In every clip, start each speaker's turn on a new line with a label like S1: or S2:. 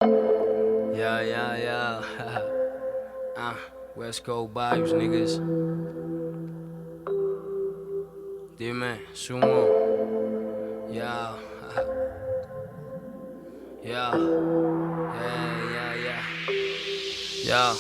S1: Yeah, yeah, yeah. West Coast vibes, niggas. Dime, sumo. Yeah, yeah, yeah, yeah, yeah.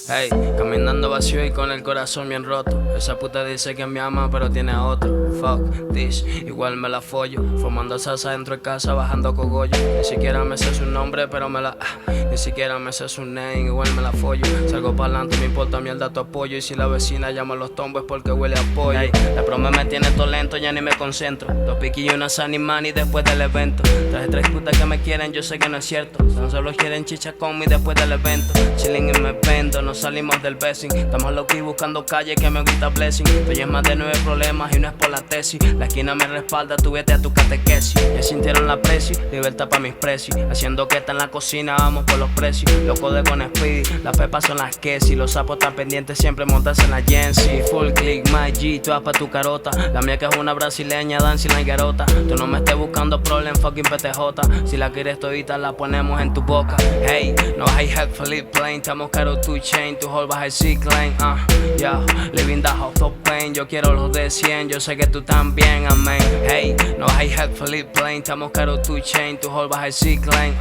S1: Hey, caminando vacío y con el corazón bien roto. Esa puta dice que me ama, pero tiene a otro. Fuck this, igual me la follo. Fumando salsa dentro de casa, bajando cogollo. Ni siquiera me sé su nombre, pero me la. Ni siquiera me sé su name, igual me la follo. Salgo pa'lante, me importa mierda tu apoyo. Y si la vecina llama a los tombos es porque huele a pollo. Hey, la broma me tiene todo lento, ya ni me concentro. Dos piquillos y una Sunny Money después del evento. Traje tres putas que me quieren, yo sé que no es cierto. Tan solo quieren chicha conmigo después del evento. Chilling y me vendo, no salimos del besing. Estamos loquis buscando calle que me grita blessing. Estoy en más de 9 problemas y no es por la tesis. La esquina me respalda, tú vete a tu catequesis. Ya sintieron la presi, libertad pa' mis precios. Haciendo que está en la cocina, vamos por los precios. Loco de con Speedy, las pepas son las que si los sapos están pendientes siempre montarse en la Jensi. Full click, my G, todas pa' tu carota. La mía que es una brasileña, dancing la garota. Tú no me estés buscando problem, fucking PTJ. Si la quieres todita la ponemos en tu boca. Hey, no hay head Philip Plain, estamos caro tu chain, tu hall baja el C-Claim. Yeah, living the house of pain, yo quiero los de 100, yo sé que tú también, amén. Hey, no hay head Philip Plain, estamos caro tu chain, tu hall baja el C-Claim.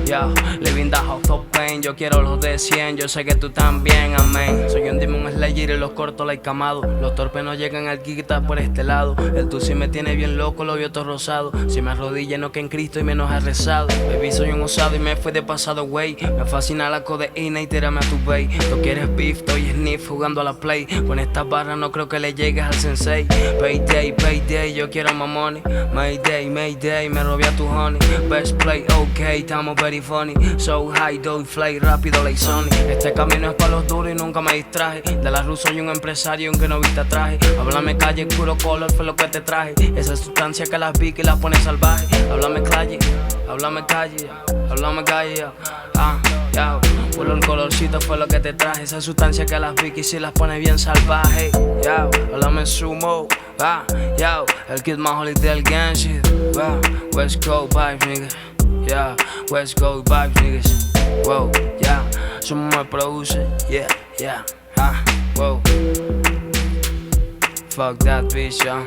S1: Yeah, living the house of pain, yo quiero los de 100, yo sé que tú también, amén. Soy un Demon Slayer y los corto like Camado. Los torpes no llegan al guita por este lado. El tú sí me tiene bien loco, lo vio todo rosado. Si me arrodilla no que en Cristo y menos he rezado. Baby, soy un usado y me fui de pasado, wey. Me fascina la codeína y tírame a tu bay. Tú quieres beef, estoy sniff jugando a la play. Con estas barras no creo que le llegues al sensei. Payday, payday, yo quiero my money. Mayday, mayday, me robé a tu honey. Best play, ok, estamos very funny. So high, doy fly, rápido like Sony. Este camino es para los duros y nunca me distraje. De la luz soy un empresario aunque no vista traje. Háblame calle, puro color fue lo que te traje. Esa sustancia que las vi que las pone salvaje. Háblame calle, háblame calle, háblame calle. Ya, puro el colorcito fue lo que te traje. Esa sustancia que las vi que si las pone bien salvaje. Ya, háblame sumo. Ya, el kid más holiday del gang shit. West Coast vibes, nigga. Yeah, West Coast vibes, niggas. Wow, yeah, somos my producer. Yeah, wow. Fuck that bitch, yeah.